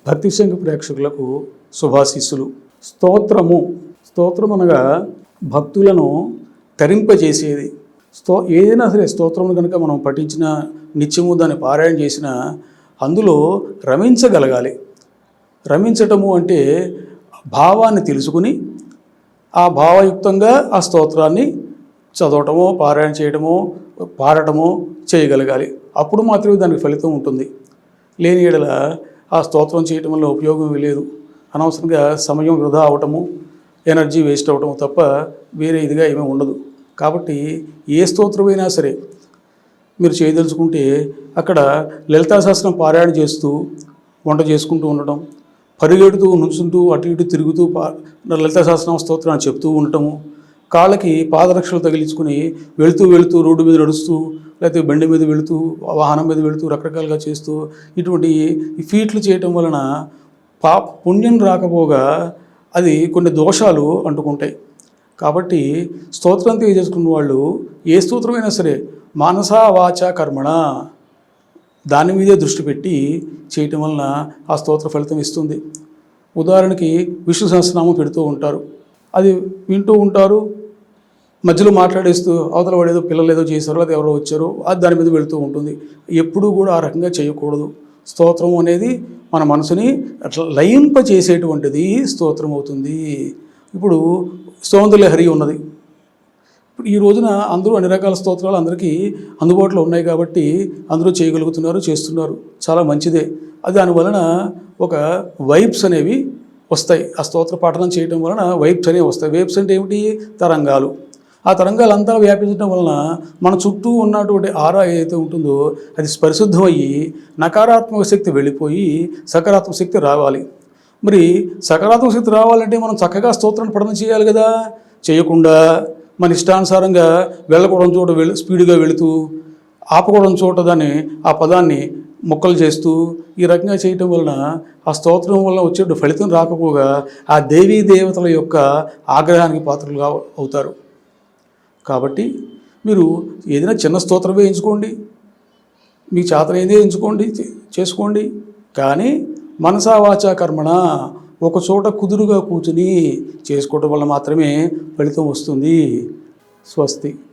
భక్తి సంఘ ప్రేక్షకులకు శుభాశీస్సులు. స్తోత్రం అనగా భక్తులను తరింపజేసేది. ఏదైనా సరే స్తోత్రమును కనుక మనం పఠించిన, నిత్యము దాన్ని పారాయణ చేసిన, అందులో రమించగలగాలి. రమించటము అంటే భావాన్ని తెలుసుకుని ఆ భావయుక్తంగా ఆ స్తోత్రాన్ని చదవటమో, పారాయణ చేయటమో, పాడటమో చేయగలగాలి. అప్పుడు మాత్రమే దానికి ఫలితం ఉంటుంది. లేని యెడల ఆ స్తోత్రం చేయటం వల్ల ఉపయోగం లేదు. అనవసరంగా సమయం వృధా అవటము, ఎనర్జీ వేస్ట్ అవటము తప్ప వేరే ఇదిగా ఏమీ ఉండదు. కాబట్టి ఏ స్తోత్రమైనా సరే మీరు చేయదలుచుకుంటే అక్కడ లలితా సహస్రం పారాయణ చేస్తూ వంట చేసుకుంటూ ఉండటం, పరిగెడుతూ నుంచుంటూ అటు ఇటు తిరుగుతూ లలితా సహస్రనామ స్తోత్రాన్ని చెప్తూ ఉండటము, కాళ్ళకి పాదరక్షలు తగిలించుకుని వెళుతూ రోడ్డు మీద నడుస్తూ, లేకపోతే బండి మీద వెళుతూ, వాహనం మీద వెళుతూ రకరకాలుగా చేస్తూ ఇటువంటి ఫీట్లు చేయటం వలన పుణ్యం రాకపోగా అది కొన్ని దోషాలు అంటుకుంటాయి. కాబట్టి స్తోత్రం తెలియజేసుకున్న వాళ్ళు ఏ స్తోత్రమైనా సరే మానసా వాచ కర్మణ దాని మీదే దృష్టి పెట్టి చేయటం వలన ఆ స్తోత్ర ఫలితం ఇస్తుంది. ఉదాహరణకి విష్ణు సహస్రనామం పెడుతూ ఉంటారు, అది వింటూ ఉంటారు, మధ్యలో మాట్లాడేస్తూ అవతల వాడు ఏదో పిల్లలు ఏదో చేశారో లేదా ఎవరో వచ్చారో అది దాని మీద వెళుతూ ఉంటుంది. ఎప్పుడూ కూడా ఆ రకంగా చేయకూడదు. స్తోత్రం అనేది మన మనసుని అట్లా లయింపచేసేటువంటిది స్తోత్రం అవుతుంది. ఇప్పుడు సౌందర్యహరి ఉన్నది. ఇప్పుడు ఈ రోజున అందరూ అన్ని రకాల స్తోత్రాలు అందరికీ అందుబాటులో ఉన్నాయి కాబట్టి అందరూ చేయగలుగుతున్నారు, చేస్తున్నారు. చాలా మంచిదే. అది దానివలన ఒక వైబ్స్ అనేవి వస్తాయి. ఆ స్తోత్ర పాఠనం చేయడం వలన వైబ్స్ అనేవి వస్తాయి. వైబ్స్ అంటే ఏమిటి? తరంగాలు. ఆ తరంగాలంతా వ్యాపించడం వలన మన చుట్టూ ఉన్నటువంటి ఆరా ఏదైతే ఉంటుందో అది పరిశుద్ధమయ్యి నకారాత్మక శక్తి వెళ్ళిపోయి సకారాత్మక శక్తి రావాలి. మరి సకారాత్మక శక్తి రావాలంటే మనం చక్కగా స్తోత్రాన్ని పఠనం చేయాలి కదా. చేయకుండా మన ఇష్టానుసారంగా వెళ్ళకూడని చోట స్పీడ్గా వెళుతూ, ఆపకూడని చోట ఆ పదాన్ని మొక్కలు చేస్తూ ఈ రకంగా చేయటం వలన ఆ స్తోత్రం వల్ల వచ్చే ఫలితం రాకపోగా ఆ దేవీ దేవతల యొక్క ఆగ్రహానికి పాత్రలు అవుతారు. కాబట్టి మీరు ఏదైనా చిన్న స్తోత్రమే ఎంచుకోండి, మీ చేతనైందే ఎంచుకోండి, చేసుకోండి. కానీ మనసా వాచా కర్మణ ఒక చోట కుదురుగా కూర్చుని చేసుకోవటం వల్ల మాత్రమే ఫలితం వస్తుంది. స్వస్తి.